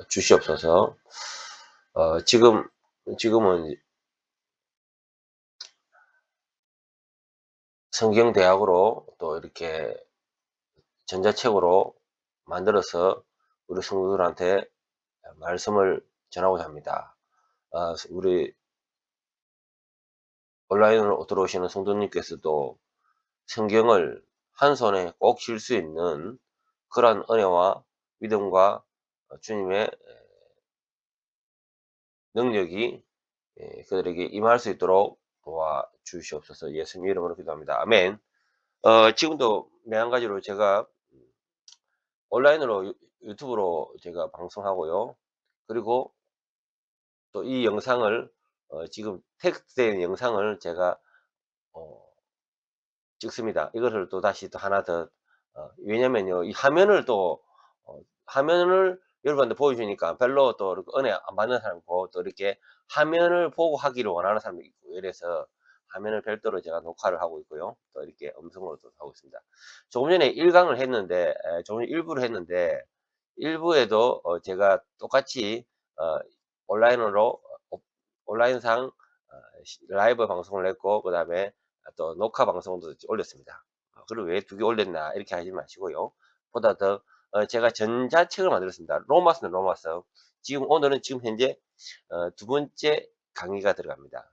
주시옵소서. 지금은 성경대학으로 또 이렇게 전자책으로 만들어서 우리 성도들한테 말씀을 전하고자 합니다. 우리 온라인으로 들어오시는 성도님께서도 성경을 한 손에 꼭 쥘 수 있는 그러한 은혜와 믿음과 주님의 능력이 그들에게 임할 수 있도록 도와주시옵소서. 예수님 이름으로 기도합니다. 아멘. 지금도 매한가지로 제가 온라인으로 유튜브로 제가 방송하고요. 그리고 또 이 영상을 지금 텍스트된 영상을 제가 어 찍습니다. 이거를 또다시 또 하나 더 왜냐면요. 이 화면을 또 화면을 여러분한테 보여주니까 별로 또 이렇게 은혜 안 받는 사람 있고, 또 이렇게 화면을 보고 하기를 원하는 사람도 있고, 이래서 화면을 별도로 제가 녹화를 하고 있고요. 또 이렇게 음성으로도 하고 있습니다. 조금 전에 1강을 했는데 조금 전에 일부를 했는데, 일부에도 제가 똑같이 어 온라인으로 온라인상 라이브 방송을 했고, 그다음에 또 녹화 방송도 올렸습니다. 그리고 왜 2개 올렸나 이렇게 하지 마시고요. 보다 더 제가 전자책을 만들었습니다. 로마서는 로마서. 오늘은 지금 현재 2번째 강의가 들어갑니다.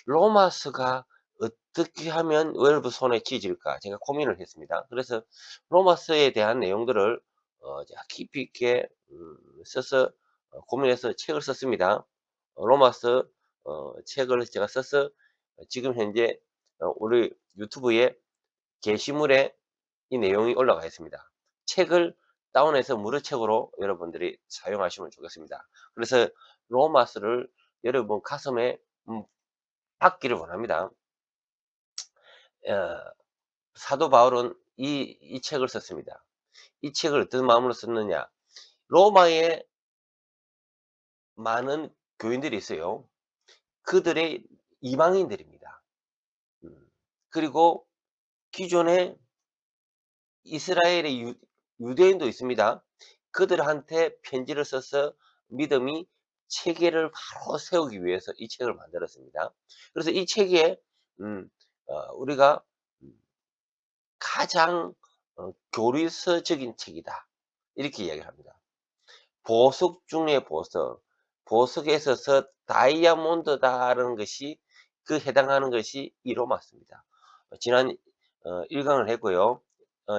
로마서가 어떻게 하면 여러분 손에 쥐질까 제가 고민을 했습니다. 그래서 로마서에 대한 내용들을 제가 깊이 있게 써서 고민해서 책을 썼습니다. 로마서 책을 제가 써서 지금 현재 우리 유튜브에 게시물에 이 내용이 올라가 있습니다. 책을 다운해서 무료 책으로 여러분들이 사용하시면 좋겠습니다. 그래서 로마서를 여러분 가슴에 음 박기를 원합니다. 어 사도 바울은 이 책을 썼습니다. 이 책을 어떤 마음으로 썼느냐. 로마에 많은 교인들이 있어요. 그들의 이방인들입니다. 음. 그리고 기존에 이스라엘의 유대인도 있습니다. 그들한테 편지를 써서 믿음이 체계를 바로 세우기 위해서 이 책을 만들었습니다. 그래서 이 책에 우리가 가장 교리서적인 책이다. 이렇게 이야기를 합니다. 보석 중의 보석, 보석에 있어서 다이아몬드다라는 것이 해당하는 것이 이 로마서입니다. 지난 1강을 했고요.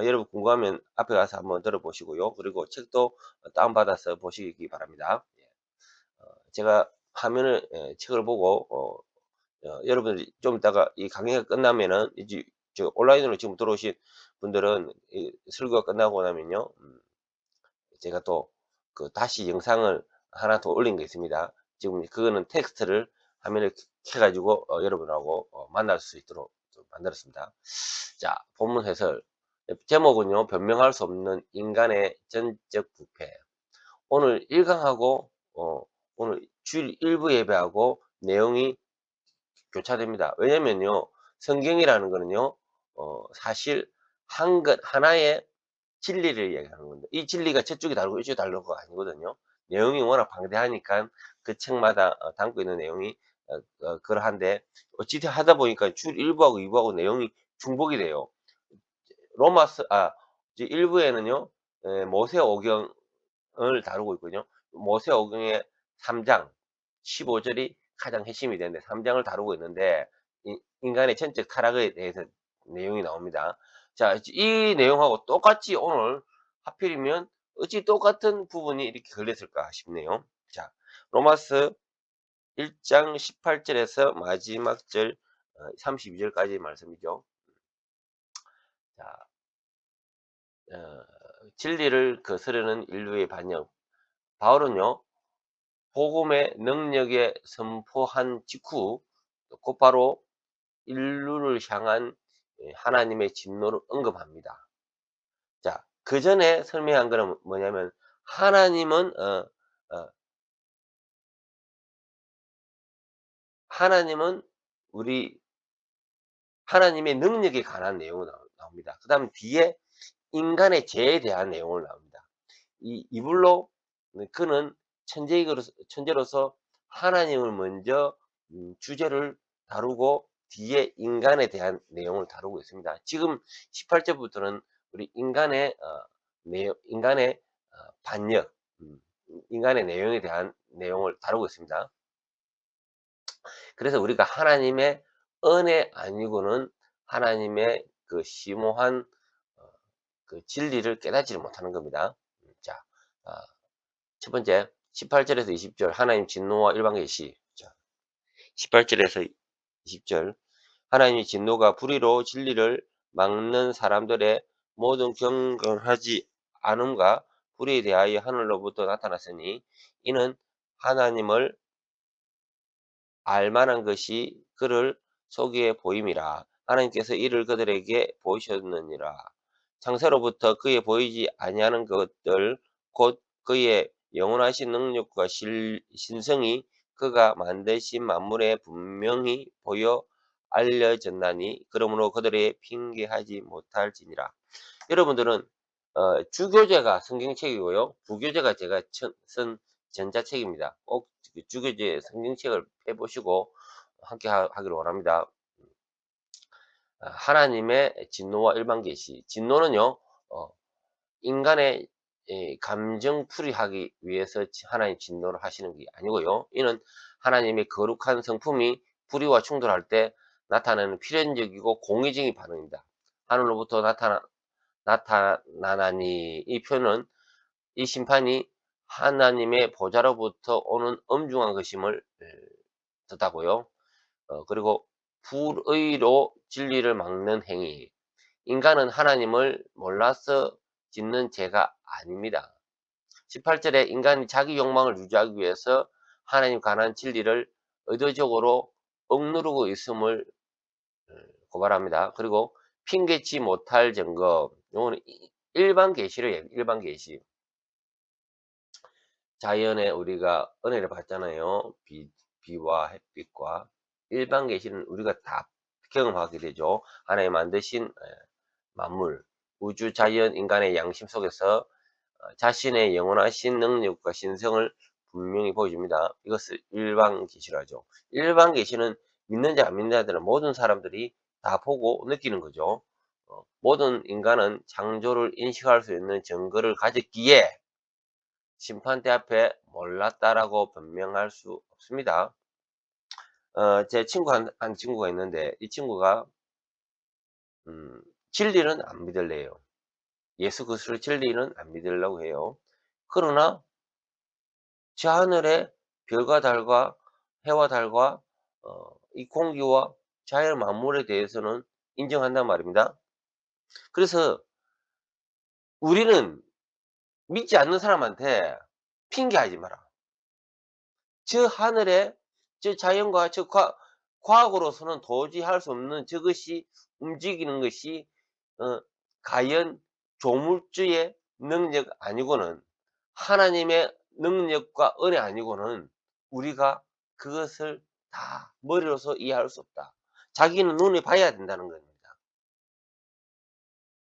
여러분 궁금하면 앞에 가서 한번 들어보시고요. 그리고 책도 다운받아서 보시기 바랍니다. 예. 제가 화면을 책을 보고 여러분들이 좀 이따가 이 강의가 끝나면은 이제 온라인으로 지금 들어오신 분들은 이 설교가 끝나고 나면요. 제가 또 다시 영상을 하나 더 올린 게 있습니다. 지금 그거는 텍스트를 화면에 켜 가지고 여러분하고 만날 수 있도록 좀 만들었습니다. 자, 본문 해설. 제목은요. 변명할 수 없는 인간의 전적 부패. 오늘 1강하고 오늘 주일 일부 예배하고 내용이 교차됩니다. 왜냐면요. 성경이라는 거는요. 사실 한 것 하나의 진리를 이야기하는 건데, 이 진리가 저쪽이 다르고 이쪽이 다른 거 아니거든요. 내용이 워낙 방대하니까 그 책마다 담고 있는 내용이 그러한데, 어찌 하다 보니까 줄 1부하고 2부하고 내용이 중복이 돼요. 로마서 이제 1부에는요. 모세오경을 다루고 있거든요. 모세오경의 3장 15절이 가장 핵심이 되는데, 3장을 다루고 있는데 인간의 전적 타락에 대해서 내용이 나옵니다. 자, 이 내용하고 똑같이 오늘 하필이면 어찌 똑같은 부분이 이렇게 걸렸을까 싶네요. 자, 로마서 1장 18절에서 마지막 절 32절까지 말씀이죠. 자, 진리를 거스르는 인류의 반영. 바울은요, 복음의 능력에 선포한 직후 곧바로 인류를 향한 하나님의 진노를 언급합니다. 자, 그전에 설명한 거는 뭐냐면, 하나님은 어 하나님은 우리 하나님의 능력에 관한 내용이 나옵니다. 그다음 뒤에 인간의 죄에 대한 내용을 나옵니다. 이 이불로 네, 그는 천재로서 하나님을 먼저 주제를 다루고 뒤에 인간에 대한 내용을 다루고 있습니다. 지금 18 절부터는 우리 인간의 반역, 인간의 내용에 대한 내용을 다루고 있습니다. 그래서 우리가 하나님의 은혜 아니고는 하나님의 그 심오한 그 진리를 깨닫지를 못하는 겁니다. 자, 아, 첫 번째 18절에서 20절 하나님 진노와 일반 계시. 자, 18절에서 20절 하나님의 진노가 불의로 진리를 막는 사람들의 모든 경건하지 않음과 불의에 대하여 하늘로부터 나타났으니 이는 하나님을 알만한 것이 그를 속에 보임이라. 하나님께서 이를 그들에게 보이셨느니라. 창세로부터 그에 보이지 아니하는 것들 곧 그의 영원하신 능력과 신성이 그가 만드신 만물에 분명히 보여 알려졌나니 그러므로 그들의 핑계하지 못할지니라. 여러분들은 주교제가 성경책이고요. 부교제가 제가 쓴 전자책입니다. 꼭 주교제 성경책을 펴보시고 함께 하기를 원합니다. 하나님의 진노와 일반 계시. 진노는요, 인간의 감정풀이하기 위해서 하나님 진노를 하시는 게 아니고요. 이는 하나님의 거룩한 성품이 불의와 충돌할 때 나타나는 필연적이고 공의적인 반응입니다. 하늘로부터 나타나니 이 표현은 이 심판이 하나님의 보좌로부터 오는 엄중한 것임을 뜻하고요. 그리고 불의로 진리를 막는 행위. 인간은 하나님을 몰라서 짓는 죄가 아닙니다. 18절에 인간이 자기 욕망을 유지하기 위해서 하나님 관한 진리를 의도적으로 억누르고 있음을 고발합니다. 그리고 핑계치 못할 증거. 요거는 일반 계시를 일반 계시. 자연에 우리가 은혜를 받잖아요. 비와 햇빛과 일반 계시는 우리가 다 경험하게 되죠. 하나님 만드신 만물, 우주, 자연, 인간의 양심 속에서 자신의 영원하신 능력과 신성을 분명히 보여줍니다. 이것을 일반 계시로 하죠. 일반 계시는 믿는 자 안 믿는 자들은 모든 사람들이 다 보고 느끼는 거죠. 모든 인간은 창조를 인식할 수 있는 증거를 가졌기에 심판대 앞에 몰랐다라고 변명할 수 없습니다. 제 친구 한 친구가 있는데 이 친구가 진리는 안 믿을래요. 예수 그리스도의 진리는 안 믿으려고 해요. 그러나 저 하늘에 별과 달과 해와 달과 이 공기와 자연 만물에 대해서는 인정한단 말입니다. 그래서 우리는 믿지 않는 사람한테 핑계하지 마라. 저 하늘에 저 자연과 저 과학으로서는 도저히 할 수 없는 저것이 움직이는 것이 과연 조물주의 능력 아니고는 하나님의 능력과 은혜 아니고는 우리가 그것을 다 머리로서 이해할 수 없다. 자기는 눈에 봐야 된다는 겁니다.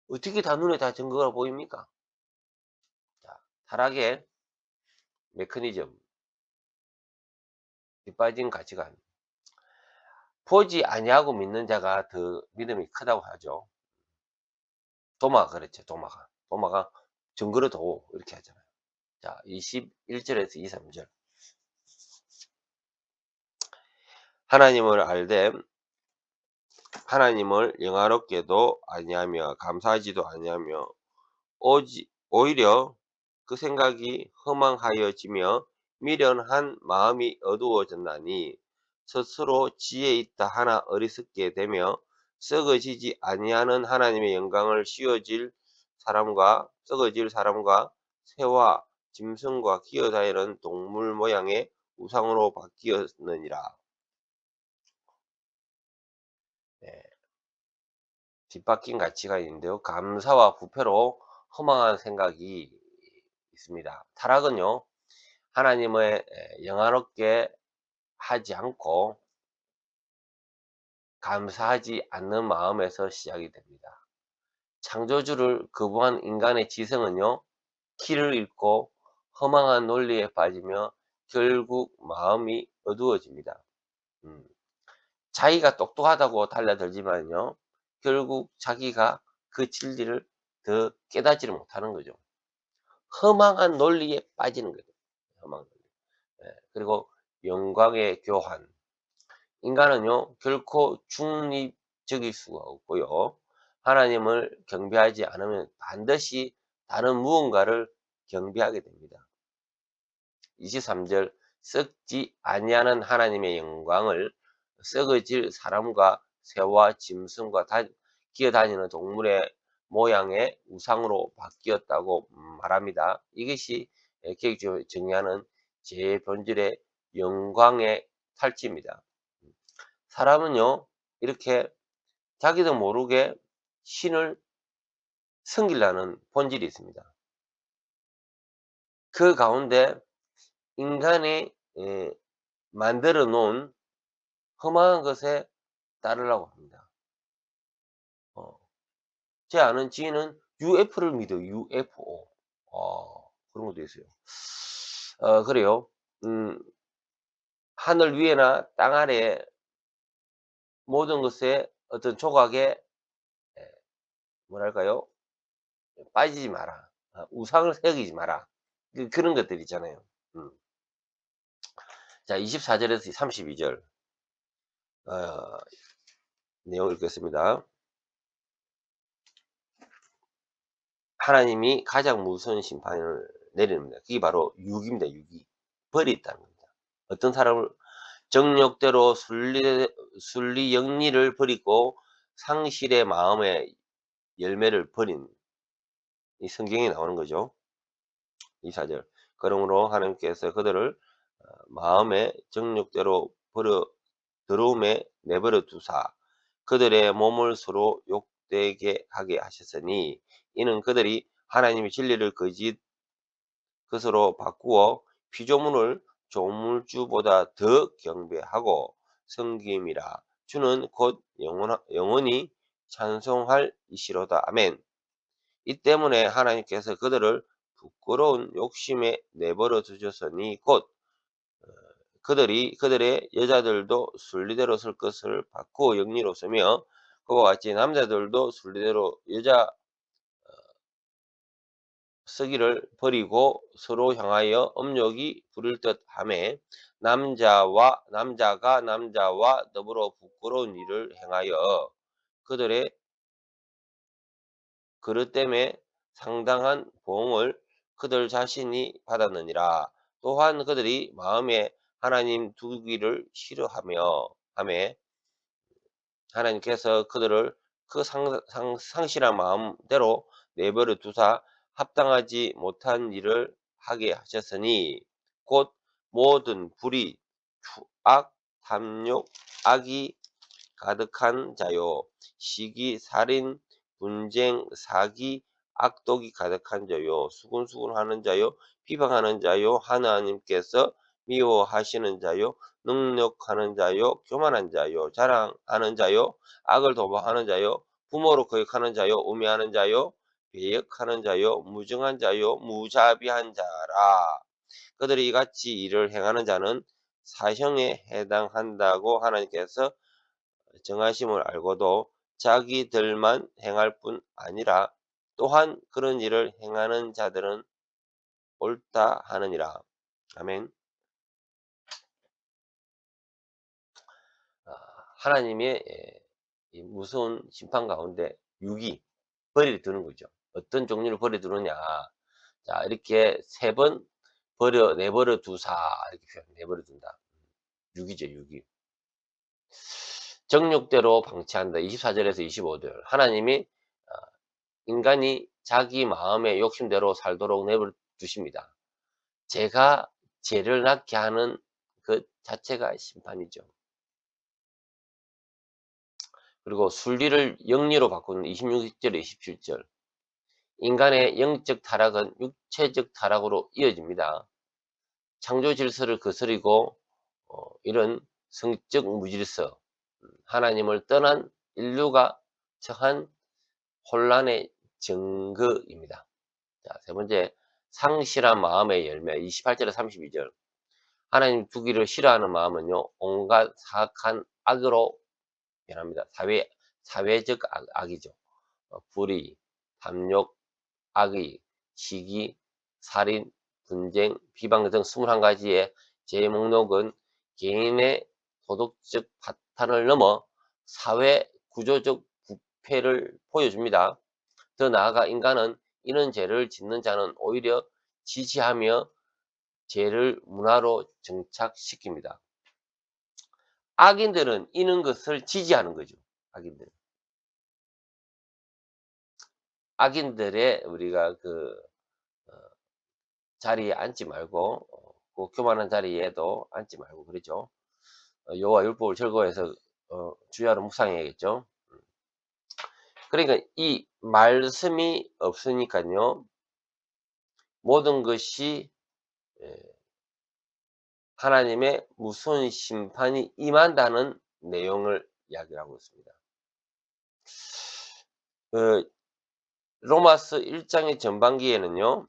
어떻게 다 눈에 다 증거가 보입니까? 자, 타락의 메커니즘, 빗빠진 가치관. 보지 아니하고 믿는 자가 더 믿음이 크다고 하죠. 도마가 그랬죠. 도마가 증거를 도 이렇게 하잖아요. 자, 21절에서 23절. 하나님을 알되 하나님을 영화롭게도 아니하며 감사하지도 아니하며 오히려 그 생각이 허망하여지며 미련한 마음이 어두워졌나니 스스로 지혜 있다 하나 어리석게 되며 썩어지지 아니하는 하나님의 영광을 썩어질 사람과 새와 짐승과 기어다니는 동물 모양의 우상으로 바뀌었느니라. 네, 뒷바뀐 가치가 있는데요. 감사와 부패로 허망한 생각이 있습니다. 타락은요, 하나님의 영화롭게 하지 않고 감사하지 않는 마음에서 시작이 됩니다. 창조주를 거부한 인간의 지성은요, 길을 잃고 허망한 논리에 빠지며 결국 마음이 어두워집니다. 자기가 똑똑하다고 달려들지만요, 결국 자기가 그 진리를 더 깨닫지를 못하는 거죠. 허망한 논리에 빠지는 거죠. 허망한 논리. 예. 그리고 영광의 교환. 인간은요, 결코 중립적일 수가 없고요. 하나님을 경배하지 않으면 반드시 다른 무언가를 경배하게 됩니다. 23절 썩지 아니하는 하나님의 영광을 썩어질 사람과 새와 짐승과 기어다니는 동물의 모양의 우상으로 바뀌었다고 말합니다. 이것이 계획적으로 정의하는 제 본질의 영광의 탈취입니다. 사람은요, 이렇게 자기도 모르게 신을 섬기려는 본질이 있습니다. 그 가운데 인간이 만들어 놓은 험한 것에 따르려고 합니다. 제 아는 지인은 UFO를 믿어요. UFO. 그런 것도 있어요. 그래요. 하늘 위에나 땅 아래에 모든 것에 어떤 조각에 뭐랄까요? 빠지지 마라. 우상을 새기지 마라. 그런 것들 있잖아요. 음. 자, 24절에서 32절 어, 내용 읽겠습니다. 하나님이 가장 무서운 심판을 내립니다. 그게 바로 유기입니다. 유기. 벌이 있다는 겁니다. 어떤 사람을 정욕대로 순리 영리를 버리고 상실의 마음의 열매를 버린, 이 성경에 나오는 거죠. 24절. 그러므로 하나님께서 그들을 마음의 정욕대로 더러움에 내버려 두사 그들의 몸을 서로 욕되게 하게 하셨으니 이는 그들이 하나님의 진리를 거짓 것으로 바꾸어 피조물을 조물주보다 더 경배하고 섬김이라. 주는 곧 영원히 찬송할 이시로다. 아멘. 이 때문에 하나님께서 그들을 부끄러운 욕심에 내버려 두셨으니 곧 그들의 여자들도 순리대로 쓸 것을 바꾸어 영리로 쓰며 그와 같이 남자들도 순리대로 여자 쓰기를 버리고 서로 향하여 업욕이 부릴 듯하매 남자가 남자와 더불어 부끄러운 일을 행하여 그들의 그릇 때문에 상당한 보응을 그들 자신이 받았느니라. 또한 그들이 마음에 하나님 두기를 싫어하며 하나님께서 그들을 그 상실한 마음대로 내버려 두사 합당하지 못한 일을 하게 하셨으니 곧 모든 불의, 악, 탐욕, 악이 가득한 자요, 시기, 살인, 분쟁, 사기, 악독이 가득한 자요, 수군수군하는 자요, 비방하는 자요, 하나님께서 미워하시는 자요, 능력하는 자요, 교만한 자요, 자랑하는 자요, 악을 도모하는 자요, 부모로 거역하는 자요, 우매하는 자요, 배역하는 자요, 무정한 자요, 무자비한 자라. 그들이 이같이 일을 행하는 자는 사형에 해당한다고 하나님께서 정하심을 알고도 자기들만 행할 뿐 아니라 또한 그런 일을 행하는 자들은 옳다 하느니라. 아멘. 하나님의 이 무서운 심판 가운데 벌이 드는 거죠. 어떤 종류를 벌이 드느냐. 자, 이렇게 3번 내버려 두사, 이렇게 내버려 둔다. 유기죠, 유기. 정욕대로 방치한다. 24절에서 25절. 하나님이 인간이 자기 마음의 욕심대로 살도록 내버려 두십니다. 제가 죄를 낳게 하는 그 자체가 심판이죠. 그리고 순리를 영리로 바꾸는 26절, 27절. 인간의 영적 타락은 육체적 타락으로 이어집니다. 창조 질서를 거스리고 이런 성적 무질서, 하나님을 떠난 인류가 처한 혼란의 증거입니다. 자, 세 번째, 상실한 마음의 열매 28절에 32절. 하나님 두기를 싫어하는 마음은요 온갖 사악한 악으로 변합니다. 사회적 악이죠. 불의, 탐욕, 악의, 시기, 살인, 분쟁, 비방 등 21가지의 죄의 목록은 개인의 도덕적 파탄을 넘어 사회 구조적 부패를 보여줍니다. 더 나아가 인간은 이런 죄를 짓는 자는 오히려 지지하며 죄를 문화로 정착시킵니다. 악인들은 이런 것을 지지하는 거죠. 악인들. 악인들의 우리가 그 어 자리에 앉지 말고 그 교만한 자리에도 앉지 말고 그러죠. 여호와 율법을 즐거워해서 주야로 묵상해야겠죠. 그러니까 이 말씀이 없으니깐요. 모든 것이 예 하나님의 무서운 심판이 임한다는 내용을 이야기하고 있습니다. 그 로마서 1 장의 전반기에는요.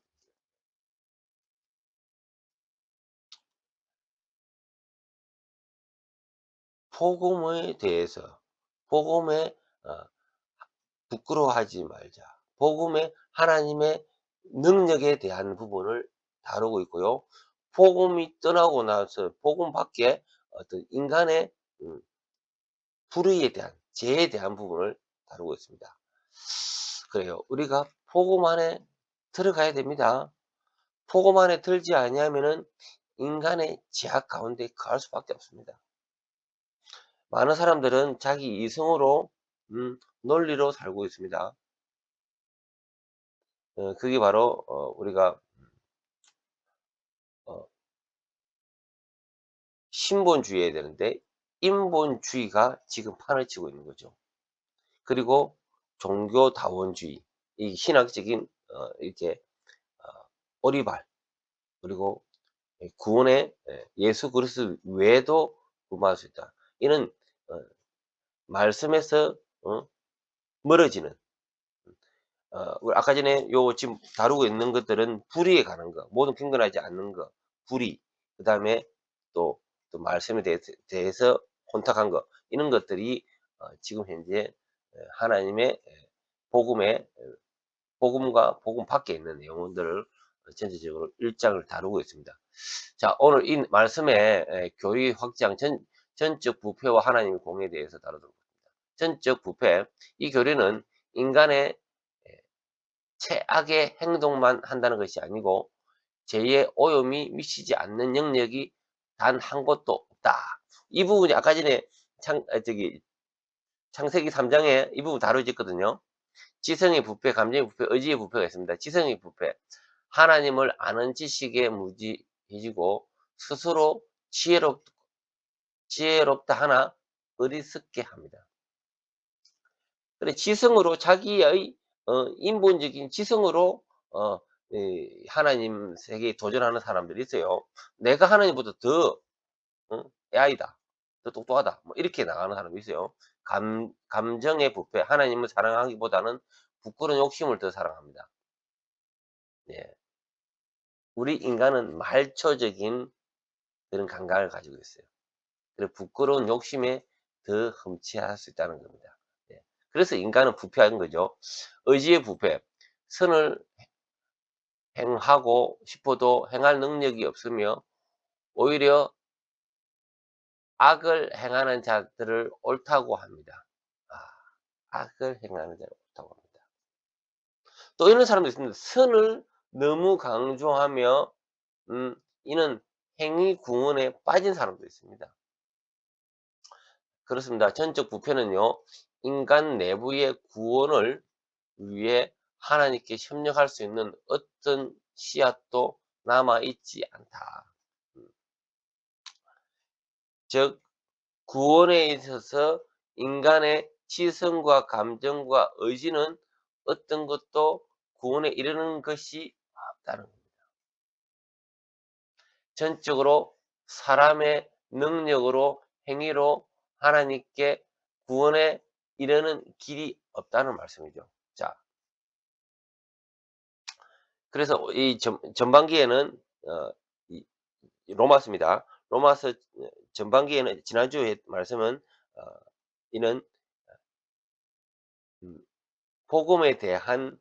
복음에 대해서 복음에 어 부끄러워하지 말자. 복음의 하나님의 능력에 대한 부분을 다루고 있고요. 복음이 떠나고 나서 복음 밖에 어떤 인간의 불의에 대한 죄에 대한 부분을 다루고 있습니다. 그래요. 우리가 복음 안에 들어가야 됩니다. 복음 안에 들지 아니하면은 인간의 죄악 가운데 거할 수밖에 없습니다. 많은 사람들은 자기 이성으로 논리로 살고 있습니다. 그게 바로 우리가 어 신본주의여야 되는데 인본주의가 지금 판을 치고 있는 거죠. 그리고 종교다원주의, 이 신학적인 이렇게 어 오리발, 그리고 구원의 예수 그리스도 외에도 구원할 수 있다. 이는 어 말씀에서 멀어지는 우리 아까 전에 요 지금 다루고 있는 것들은 불의에 관한 거, 모든 경건하지 않는 거, 불의, 그다음에 또 말씀에 대해서 혼탁한 거, 이런 것들이 지금 현재 하나님의 복음의 복음과 복음 밖에 있는 내용들을 전체적으로 1 장을 다루고 있습니다. 자, 오늘 이 말씀에 교회 확장 전적 부패와 하나님의 공에 대해서 다루도록 하겠습니다. 전적 부패, 이 교리는 인간의 최악의 행동만 한다는 것이 아니고 죄의 오염이 미치지 않는 영역이 단 한 곳도 없다. 이 부분이 아까 전에 창세기 3 장에 이 부분 다뤄졌거든요. 지성의 부패, 감정의 부패, 의지의 부패가 있습니다. 지성의 부패, 하나님을 아는 지식에 무지해지고 스스로 지혜롭다 하나 어리석게 합니다. 그래 지성으로 자기의 인본적인 지성으로 어 이 하나님 세계에 도전하는 사람들이 있어요. '내가 하나님보다 더 AI다. 더 똑똑하다.' 뭐 이렇게 나가는 사람이 있어요. 감정의 부패, 하나님을 사랑하기보다는 부끄러운 욕심을 더 사랑합니다. 예. 우리 인간은 말초적인 그런 감각을 가지고 있어요. 그리고 부끄러운 욕심에 더 흠치할 수 있다는 겁니다. 예. 그래서 인간은 부패한 거죠. 의지의 부패. 선을 행하고 싶어도 행할 능력이 없으며 오히려 악을 행하는 자들을 옳다고 합니다. 아, 악을 행하는 자를 옳다고 합니다. 또 이런 사람도 있습니다. 선을 너무 강조하며 이는 행위 구원에 빠진 사람도 있습니다. 그렇습니다. 전적 부패는요. 인간 내부의 구원을 위해 하나님께 협력할 수 있는 어떤 씨앗도 남아 있지 않다. 음. 즉 구원에 있어서 인간의 지성과 감정과 의지는 어떤 것도 구원에 이르는 것이 없다는 겁니다. 전적으로 사람의 능력으로 행위로 하나님께 구원에 이르는 길이 없다는 말씀이죠. 자, 그래서 이 전반기에는 어 이 로마서입니다. 로마서 전반기에는 지난주에 말씀은 어 이는 음 복음에 대한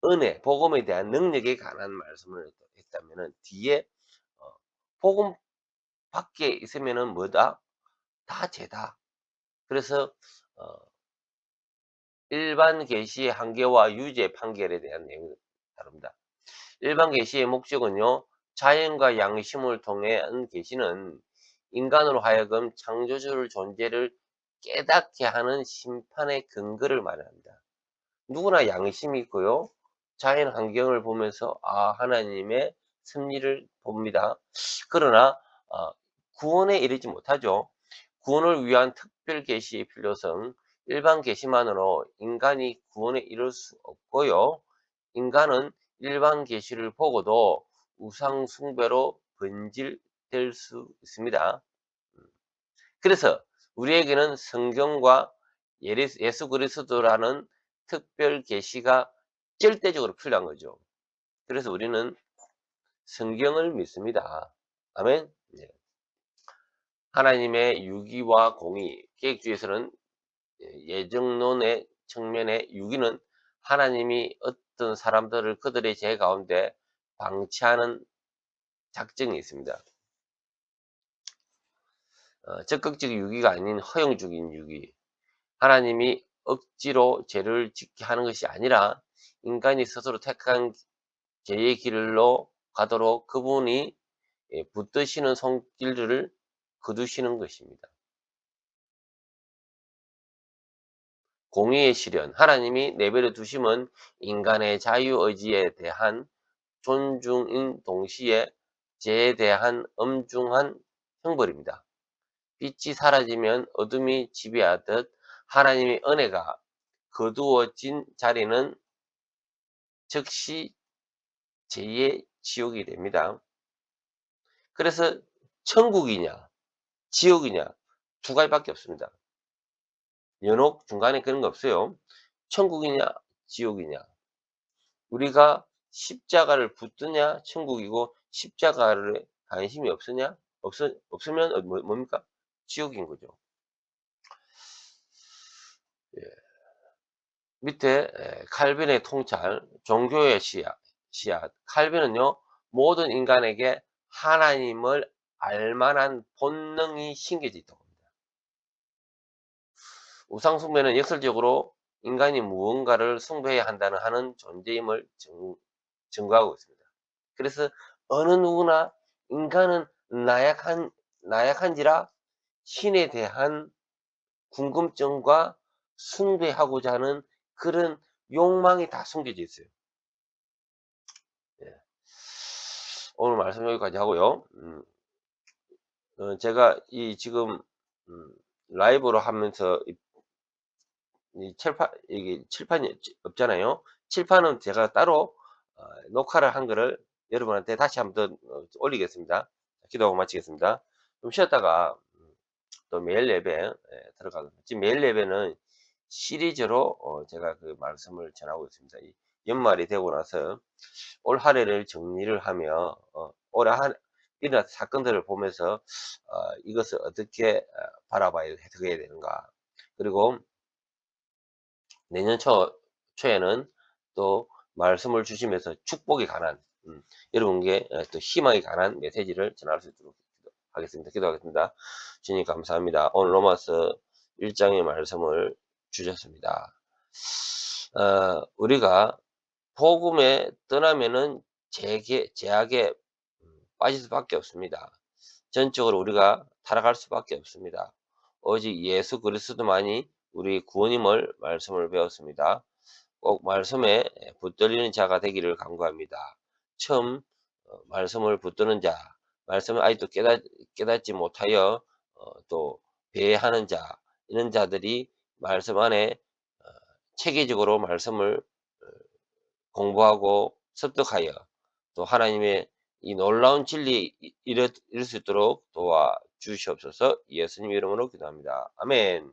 은혜, 복음에 대한 능력에 관한 말씀을 했다면은 뒤에 어 복음 밖에 있으면은 뭐다? 다 죄다. 그래서 어 일반 계시의 한계와 유죄 판결에 대한 내용을 다룹니다. 일반 계시의 목적은요, 자연과 양심을 통한 계시는 인간으로 하여금 창조주의 존재를 깨닫게 하는 심판의 근거를 말합니다. 누구나 양심이 있고요. 자연 환경을 보면서 하나님의 섭리를 봅니다. 그러나 어 구원에 이르지 못하죠. 구원을 위한 특별 계시의 필요성, 일반 계시만으로 인간이 구원에 이를 수 없고요. 인간은 일반 계시를 보고도 우상 숭배로 번질될 수 있습니다. 그래서 우리에게는 성경과 예수 그리스도라는 특별 계시가 절대적으로 필요한 거죠. 그래서 우리는 성경을 믿습니다. 아멘. 네. 하나님의 유기와 공의, 계획주의에서는 예정론의 측면에 유기는 하나님이 어떤 사람들을 그들의 죄 가운데 방치하는 작정이 있습니다. 적극적 유기가 아닌 허용적인 유기. 하나님이 억지로 죄를 짓게 하는 것이 아니라 인간이 스스로 택한 죄의 길로 가도록 그분이 붙드시는 손길들을 거두시는 것입니다. 공의의 실현. 하나님이 내버려 두심은 인간의 자유의지에 대한 존중인 동시에 죄에 대한 엄중한 형벌입니다. 빛이 사라지면 어둠이 지배하듯 하나님의 은혜가 거두어진 자리는 즉시 제2의 지옥이 됩니다. 그래서 천국이냐 지옥이냐 두 가지밖에 없습니다. 연옥 중간에 그런 거 없어요. 천국이냐 지옥이냐. 우리가 십자가를 붙드냐 천국이고 십자가를 관심이 없으냐 없으면 뭡니까? 지옥인 거죠. 예. 밑에 칼빈의 통찰, 종교의 씨앗. 칼빈은요, 모든 인간에게 하나님을 알 만한 본능이 심겨져 있다고 합니다. 우상 숭배는 역설적으로 인간이 무언가를 숭배해야 한다는 하는 존재임을 증거하고 있습니다. 그래서 어느 누구나 인간은 나약한지라 신에 대한 궁금증과 숭배하고자 하는 그런 욕망이 다 숨겨져 있어요. 예. 오늘 말씀 여기까지 하고요. 제가 이 지금 음 라이브로 하면서 이 칠판 이게 칠판이 없잖아요. 칠판은 제가 따로 녹화를 한 거를 여러분한테 다시 한번 더 올리겠습니다. 기도하고 마치겠습니다. 좀 쉬었다가 또 매일 예배 들어가겠습니다. 지금 매일 예배는 시리즈로 제가 그 말씀을 전하고 있습니다. 이 연말이 되고 나서 올 한 해를 정리를 하며 올 한 일어난 사건들을 보면서 이것을 어떻게 바라봐야 해석해야 되는가. 그리고 내년 초에는 또 말씀을 주시면서 축복에 관한 여러분께 또 희망에 관한 메시지를 전할 수 있도록 하겠습니다. 기도하겠습니다. 주님 감사합니다. 오늘 로마서 1장의 말씀을 주셨습니다. 우리가 복음에 떠나면은 제약에 빠질 수밖에 없습니다. 전적으로 우리가 타락할 수밖에 없습니다. 오직 예수 그리스도만이 우리 구원임을 말씀을 배웠습니다. 꼭 말씀에 붙들리는 자가 되기를 간구합니다. 처음 말씀을 붙드는 자, 말씀을 아직도 깨닫지 못하여 또 배회하는 자, 이런 자들이 말씀 안에 어, 체계적으로 말씀을 공부하고 습득하여 또 하나님의 이 놀라운 진리에 이를 수 있도록 도와주시옵소서. 예수님 이름으로 기도합니다. 아멘.